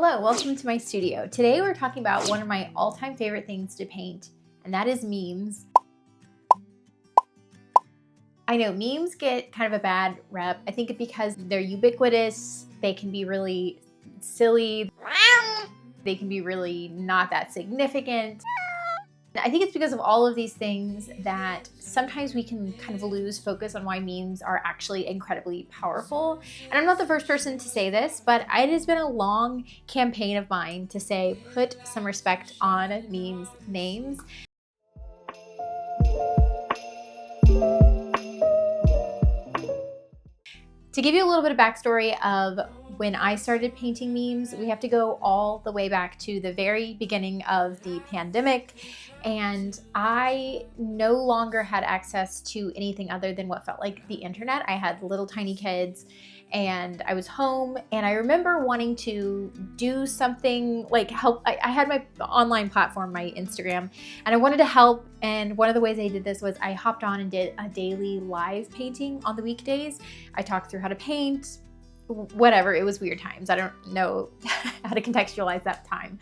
Hello, welcome to my studio. Today we're talking about one of my all-time favorite things to paint, and that is memes. I know memes get kind of a bad rep. I think because they're ubiquitous, they can be really silly, they can be really not that significant. I think it's because of all of these things that sometimes we can kind of lose focus on why memes are actually incredibly powerful. And I'm not the first person to say this, but it has been a long campaign of mine to say, put some respect on memes' names. To give you a little bit of backstory of when I started painting memes, we have to go all the way back to the very beginning of the pandemic. And I no longer had access to anything other than what felt like the internet. I had little tiny kids and I was home, and I remember wanting to do something like help. I had my online platform, my Instagram, and I wanted to help. And one of the ways I did this was I hopped on and did a daily live painting on the weekdays. I talked through how to paint, whatever. It was weird times. I don't know how to contextualize that time.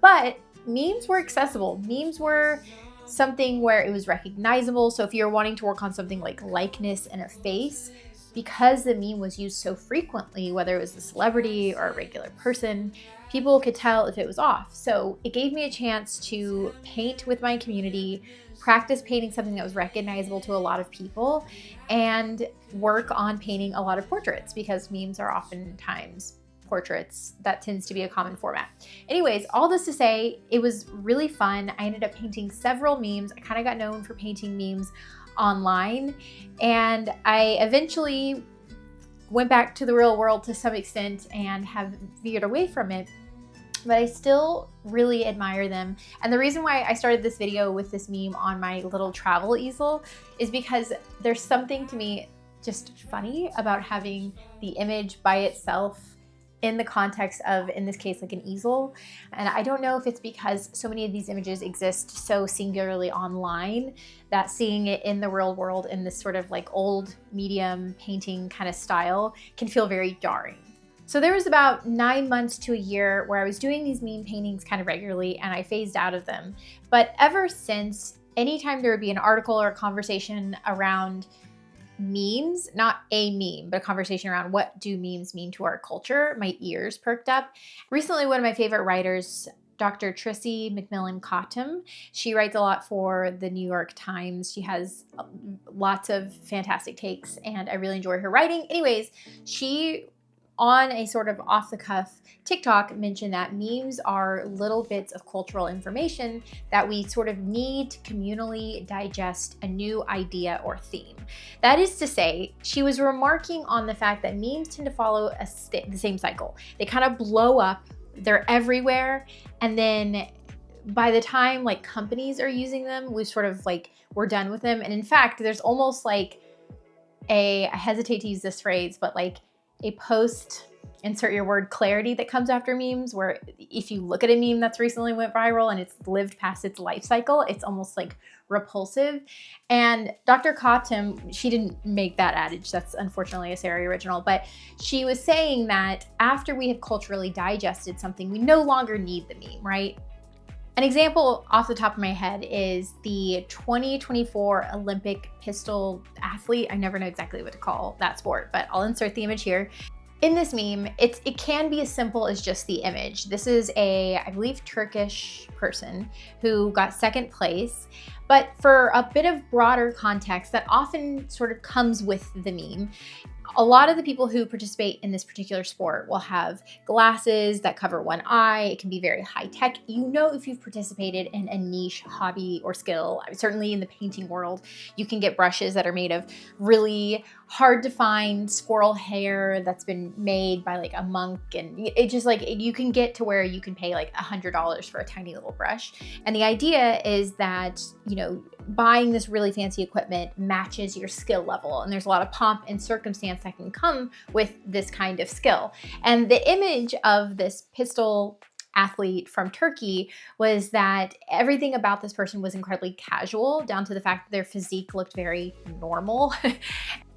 But memes were accessible. Memes were something where it was recognizable. So if you're wanting to work on something like likeness and a face, because the meme was used so frequently, whether it was a celebrity or a regular person, people could tell if it was off. So it gave me a chance to paint with my community, practice painting something that was recognizable to a lot of people, and work on painting a lot of portraits, because memes are oftentimes portraits. That tends to be a common format. Anyways, all this to say, it was really fun. I ended up painting several memes. I kind of got known for painting memes online, and I eventually went back to the real world to some extent and have veered away from it, but I still really admire them. And the reason why I started this video with this meme on my little travel easel is because there's something to me just funny about having the image by itself in the context of, in this case, like an easel. And I don't know if it's because so many of these images exist so singularly online that seeing it in the real world in this sort of like old medium painting kind of style can feel very jarring. So there was about 9 months to a year where I was doing these meme paintings kind of regularly, and I phased out of them. But ever since, anytime there would be an article or a conversation around memes, not a meme, but a conversation around what do memes mean to our culture, my ears perked up. Recently, one of my favorite writers, Dr. Trissy McMillan Cottom, she writes a lot for the New York Times. She has lots of fantastic takes, and I really enjoy her writing. Anyways, she, on a sort of off-the-cuff TikTok, mentioned that memes are little bits of cultural information that we sort of need to communally digest a new idea or theme. That is to say, she was remarking on the fact that memes tend to follow the same cycle. They kind of blow up, they're everywhere, and then by the time like companies are using them, we sort of like, we're done with them. And in fact, there's almost like I hesitate to use this phrase, but like a post, insert your word, clarity that comes after memes, where if you look at a meme that's recently went viral and it's lived past its life cycle, it's almost like repulsive. And Dr. Cottom, she didn't make that adage, that's unfortunately a Sari original, but she was saying that after we have culturally digested something, we no longer need the meme, right? An example off the top of my head is the 2024 Olympic pistol athlete. I never know exactly what to call that sport, but I'll insert the image here. In this meme, it can be as simple as just the image. This is I believe, Turkish person who got second place. But for a bit of broader context that often sort of comes with the meme, a lot of the people who participate in this particular sport will have glasses that cover one eye. It can be very high tech. You know, if you've participated in a niche hobby or skill, certainly in the painting world, you can get brushes that are made of really hard to find squirrel hair that's been made by like a monk. And it just like, you can get to where you can pay like $100 for a tiny little brush. And the idea is that, you know, buying this really fancy equipment matches your skill level. And there's a lot of pomp and circumstance that can come with this kind of skill. And the image of this pistol athlete from Turkey was that everything about this person was incredibly casual, down to the fact that their physique looked very normal.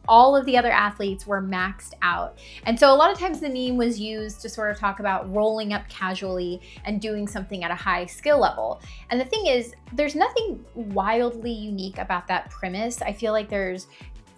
all of the other athletes were maxed out. And so a lot of times the meme was used to sort of talk about rolling up casually and doing something at a high skill level. And the thing is, there's nothing wildly unique about that premise. I feel like there's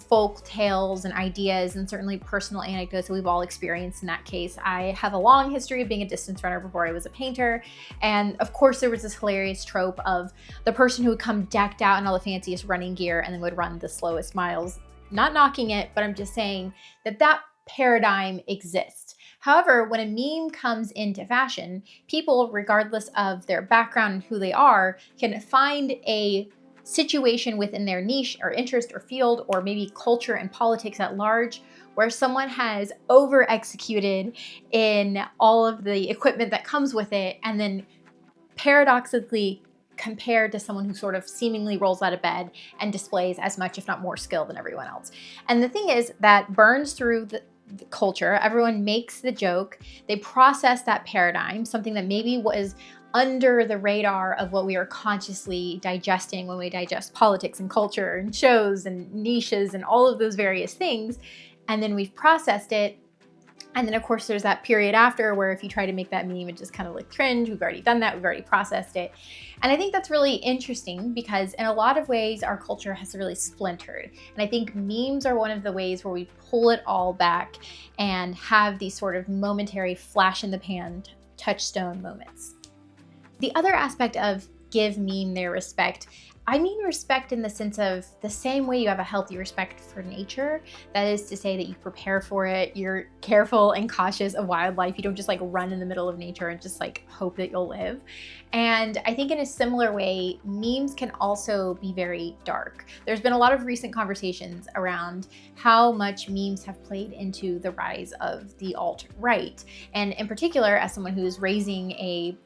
folk tales and ideas and certainly personal anecdotes that we've all experienced in that case. I have a long history of being a distance runner before I was a painter. And of course there was this hilarious trope of the person who would come decked out in all the fanciest running gear and then would run the slowest miles. Not knocking it, but I'm just saying that that paradigm exists. However, when a meme comes into fashion, people, regardless of their background and who they are, can find a situation within their niche or interest or field or maybe culture and politics at large where someone has over executed in all of the equipment that comes with it and then paradoxically compared to someone who sort of seemingly rolls out of bed and displays as much if not more skill than everyone else. And the thing is that burns through the culture. Everyone makes the joke. They process that paradigm, something that maybe was under the radar of what we are consciously digesting when we digest politics and culture and shows and niches and all of those various things. And then we've processed it. And then of course there's that period after where if you try to make that meme, it just kind of like cringe. We've already done that. We've already processed it. And I think that's really interesting because in a lot of ways our culture has really splintered. And I think memes are one of the ways where we pull it all back and have these sort of momentary flash in the pan touchstone moments. The other aspect of give meme their respect, I mean respect in the sense of the same way you have a healthy respect for nature. That is to say that you prepare for it, you're careful and cautious of wildlife. You don't just like run in the middle of nature and just like hope that you'll live. And I think in a similar way, memes can also be very dark. There's been a lot of recent conversations around how much memes have played into the rise of the alt-right. And in particular, as someone who's raising a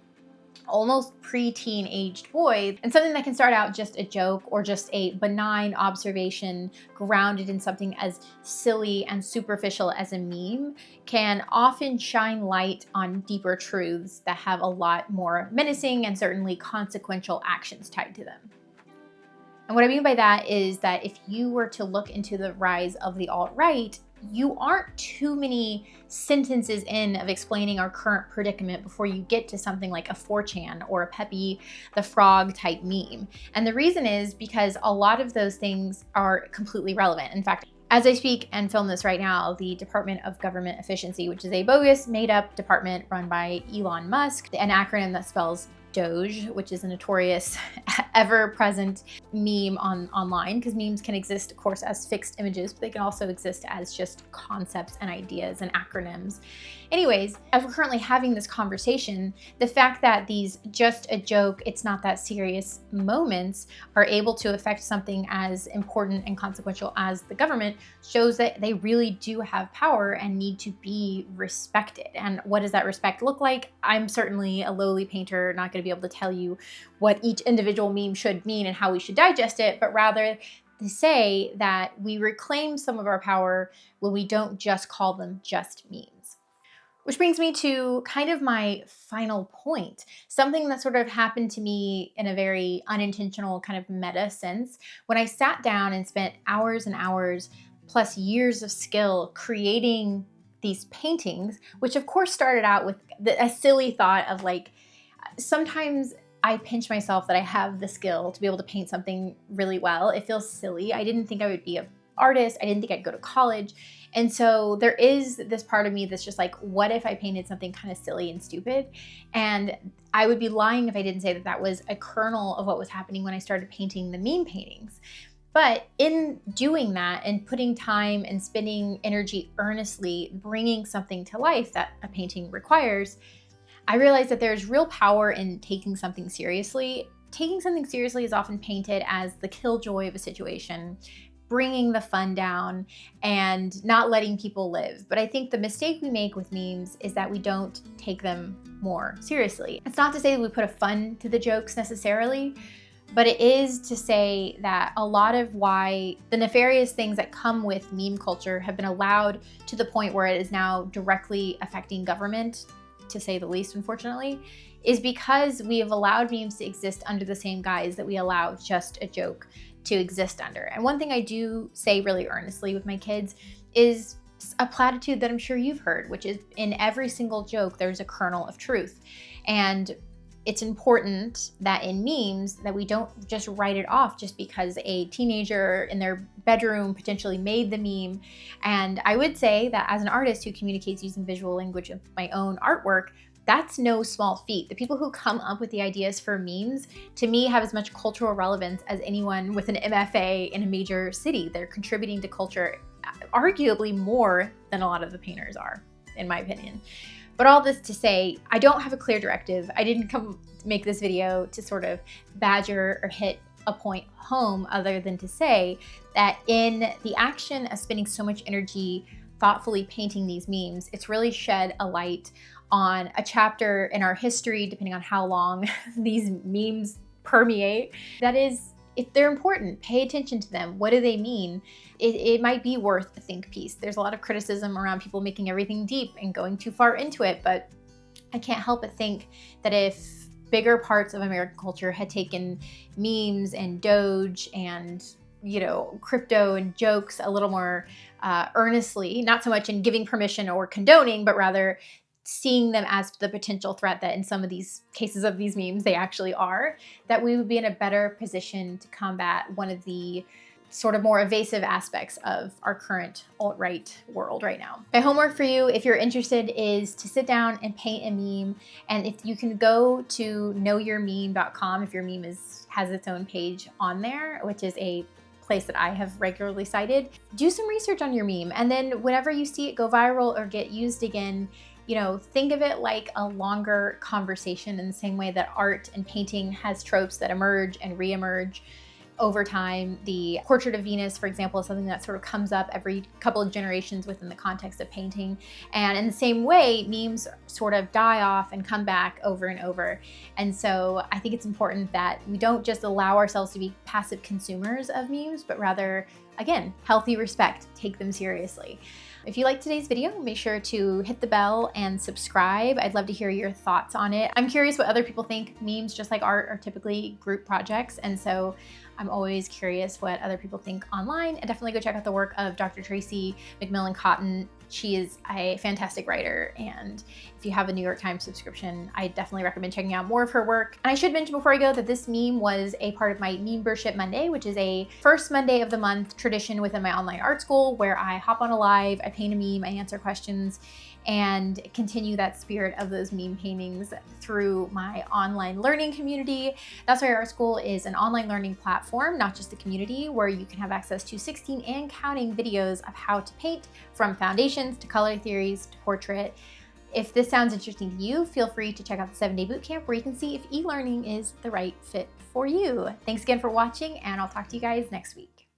almost pre-teen aged boy, and something that can start out just a joke or just a benign observation grounded in something as silly and superficial as a meme can often shine light on deeper truths that have a lot more menacing and certainly consequential actions tied to them. And what I mean by that is that if you were to look into the rise of the alt-right, you aren't too many sentences in of explaining our current predicament before you get to something like a 4chan or a Peppy the Frog type meme. And the reason is because a lot of those things are completely relevant. In fact, as I speak and film this right now, the Department of Government Efficiency, which is a bogus made-up department run by Elon Musk, an acronym that spells Doge, which is a notorious ever-present meme online, because memes can exist, of course, as fixed images, but they can also exist as just concepts and ideas and acronyms. Anyways, as we're currently having this conversation, the fact that these just a joke, it's not that serious moments are able to affect something as important and consequential as the government shows that they really do have power and need to be respected. And what does that respect look like? I'm certainly a lowly painter, not going to be able to tell you what each individual meme should mean and how we should digest it, but rather to say that we reclaim some of our power when we don't just call them just memes. Which brings me to kind of my final point, something that sort of happened to me in a very unintentional kind of meta sense when I sat down and spent hours and hours plus years of skill creating these paintings, which of course started out with a silly thought of like, sometimes I pinch myself that I have the skill to be able to paint something really well. It feels silly. I didn't think I would be an artist. I didn't think I'd go to college. And so there is this part of me that's just like, what if I painted something kind of silly and stupid? And I would be lying if I didn't say that that was a kernel of what was happening when I started painting the meme paintings. But in doing that and putting time and spending energy earnestly bringing something to life that a painting requires, I realized that there's real power in taking something seriously. Taking something seriously is often painted as the killjoy of a situation, bringing the fun down and not letting people live. But I think the mistake we make with memes is that we don't take them more seriously. It's not to say that we put a fun to the jokes necessarily, but it is to say that a lot of why the nefarious things that come with meme culture have been allowed to the point where it is now directly affecting government, to say the least, unfortunately, is because we have allowed memes to exist under the same guise that we allow just a joke to exist under. And one thing I do say really earnestly with my kids is a platitude that I'm sure you've heard, which is in every single joke, there's a kernel of truth. And it's important that in memes that we don't just write it off just because a teenager in their bedroom potentially made the meme. And I would say that as an artist who communicates using visual language of my own artwork, that's no small feat. The people who come up with the ideas for memes, to me, have as much cultural relevance as anyone with an MFA in a major city. They're contributing to culture arguably more than a lot of the painters are, in my opinion. But all this to say, I don't have a clear directive. I didn't come make this video to sort of badger or hit a point home, other than to say that in the action of spending so much energy thoughtfully painting these memes, it's really shed a light on a chapter in our history, depending on how long these memes permeate. That is, if they're important, pay attention to them. What do they mean? It might be worth a think piece. There's a lot of criticism around people making everything deep and going too far into it, but I can't help but think that if bigger parts of American culture had taken memes and Doge and, you know, crypto and jokes a little more earnestly, not so much in giving permission or condoning, but rather seeing them as the potential threat that in some of these cases of these memes they actually are, that we would be in a better position to combat one of the sort of more evasive aspects of our current alt-right world right now. My homework for you, if you're interested, is to sit down and paint a meme. And if you can go to knowyourmeme.com, if your meme has its own page on there, which is a place that I have regularly cited, do some research on your meme. And then whenever you see it go viral or get used again, you know, think of it like a longer conversation in the same way that art and painting has tropes that emerge and reemerge over time. The Portrait of Venus, for example, is something that sort of comes up every couple of generations within the context of painting. And in the same way, memes sort of die off and come back over and over. And so I think it's important that we don't just allow ourselves to be passive consumers of memes, but rather, again, healthy respect, take them seriously. If you liked today's video, make sure to hit the bell and subscribe. I'd love to hear your thoughts on it. I'm curious what other people think. Memes, just like art, are typically group projects, and so I'm always curious what other people think online. And definitely go check out the work of Dr. Tracy McMillan Cotton. She is a fantastic writer, and if you have a New York Times subscription, I definitely recommend checking out more of her work. And I should mention before I go that this meme was a part of my Memebership Monday, which is a first Monday of the month tradition within my online art school where I hop on a live, I paint a meme, I answer questions, and continue that spirit of those meme paintings through my online learning community. That's why art school is an online learning platform, not just a community, where you can have access to 16 and counting videos of how to paint, from foundations to color theories to portrait. If this sounds interesting to you, feel free to check out the 7-day bootcamp where you can see if e-learning is the right fit for you. Thanks again for watching, and I'll talk to you guys next week.